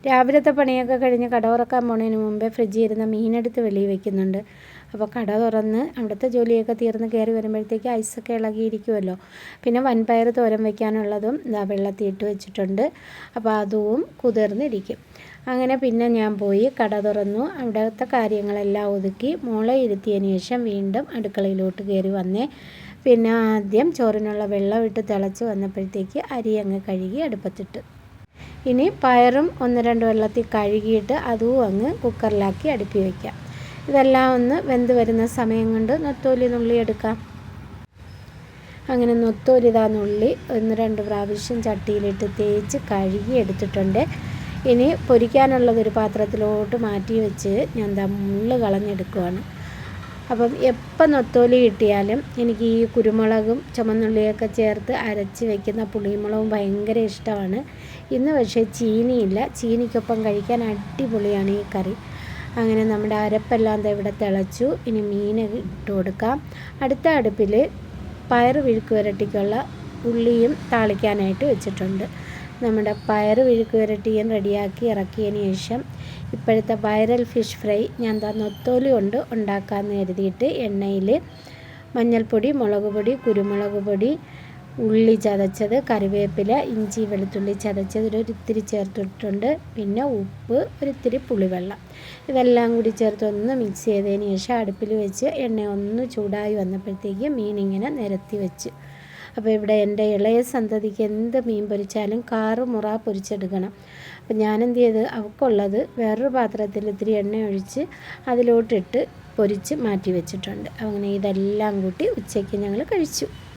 രാവിലത്തെ പണിയൊക്കെ കഴിഞ്ഞ് കട തുറക്കാൻ പോണതിന് മുമ്പേ ഫ്രിഡ്ജിൽ ഇരുന്ന മീനെടുത്ത് വെളിയിൽ വെക്കുന്നുണ്ട്. അപ്പോൾ കട തുറന്ന് അവിടുത്തെ ജോലിയൊക്കെ തീർന്ന് കയറി വരുമ്പോഴത്തേക്ക് ഐസൊക്കെ ഇളകിയിരിക്കുമല്ലോ. പിന്നെ വൻപയർ തോരൻ വയ്ക്കാനുള്ളതും വെള്ളത്തിൽ ഇട്ട് വെച്ചിട്ടുണ്ട്. അപ്പോൾ അതും കുതിർന്നിരിക്കും. അങ്ങനെ പിന്നെ ഞാൻ പോയി കട തുറന്നു. അവിടുത്തെ കാര്യങ്ങളെല്ലാം ഒതുക്കി മോളെ ഇരുത്തിയതിന് ശേഷം വീണ്ടും അടുക്കളയിലോട്ട് കയറി വന്നേ. പിന്നെ ആദ്യം ചോറിനുള്ള വെള്ളം ഇട്ട് തിളച്ച് വന്നപ്പോഴത്തേക്ക് അരി അങ്ങ് കഴുകി അടുപ്പത്തിട്ട്. ഇനി പയറും 1-2 വെള്ളത്തിൽ കഴുകിയിട്ട് അതും അങ്ങ് കുക്കറിലാക്കി അടുപ്പി വയ്ക്കാം. ഇതെല്ലാം ഒന്ന് വെന്ത് വരുന്ന സമയം കൊണ്ട് നൊത്തോലി നുള്ളി എടുക്കാം. അങ്ങനെ നൊത്തോലി നുള്ളി 1-2 പ്രാവശ്യം ചട്ടിയിലിട്ട് തേച്ച് കഴുകി എടുത്തിട്ടുണ്ട്. ഇനി പൊരിക്കാനുള്ളതൊരു പാത്രത്തിലോട്ട് മാറ്റി വെച്ച് ഞാൻ മുള്ള് കളഞ്ഞെടുക്കുവാണ്. അപ്പം എപ്പോൾ നൊത്തോലി കിട്ടിയാലും എനിക്ക് ഈ കുരുമുളകും ചുമന്നുള്ളിയൊക്കെ ചേർത്ത് അരച്ച് വെക്കുന്ന പുളിമുളകും ഭയങ്കര ഇഷ്ടമാണ്. ഇന്ന് പക്ഷേ ചീനിയില്ല. ചീനിക്കൊപ്പം കഴിക്കാൻ അടിപൊളിയാണ് ഈ കറി. അങ്ങനെ നമ്മുടെ അരപ്പെല്ലാം ഇവിടെ തിളച്ചു. ഇനി മീൻ ഇട്ട് കൊടുക്കാം. അടുത്ത അടുപ്പിൽ പയർ വിഴുക്ക് വരട്ടിക്കുള്ള ഉള്ളിയും താളിക്കാനായിട്ട് വെച്ചിട്ടുണ്ട്. നമ്മുടെ പയർ വിഴുക്ക് വരട്ടിയും റെഡിയാക്കി ഇറക്കിയതിന് ശേഷം ഇപ്പോഴത്തെ വൈറൽ ഫിഷ് ഫ്രൈ ഞാൻ നൊത്തോലി കൊണ്ട് ഉണ്ടാക്കാമെന്ന് കരുതിയിട്ട് എണ്ണയിൽ മഞ്ഞൾപ്പൊടി, മുളക് പൊടി, കുരുമുളക് പൊടി, ഉള്ളി ചതച്ചത്, കറിവേപ്പില, ഇഞ്ചി വെളുത്തുള്ളി ചതച്ചത് ഒരിത്തിരി ചേർത്തിട്ടുണ്ട്. പിന്നെ ഉപ്പ്, ഒരിത്തിരി പുളിവെള്ളം, ഇതെല്ലാം കൂടി ചേർത്ത് ഒന്ന് മിക്സ് ചെയ്തതിന് ശേഷം അടുപ്പിൽ വെച്ച് എണ്ണ ഒന്ന് ചൂടായി വന്നപ്പോഴത്തേക്ക് മീനിങ്ങനെ നിരത്തി വെച്ച്. അപ്പോൾ ഇവിടെ എൻ്റെ ഇളയ സന്തതിക്ക് എന്ത് മീൻ പൊരിച്ചാലും കാറുമുറ പൊരിച്ചെടുക്കണം. അപ്പോൾ ഞാനെന്ത് ചെയ്ത് അവൾക്കുള്ളത് വേറൊരു പാത്രത്തിൽ ഇത്തിരി എണ്ണ ഒഴിച്ച് അതിലോട്ടിട്ട് പൊരിച്ച് മാറ്റി വെച്ചിട്ടുണ്ട്. അങ്ങനെ ഇതെല്ലാം കൂട്ടി ഉച്ചയ്ക്ക് ഞങ്ങൾ കഴിച്ചു.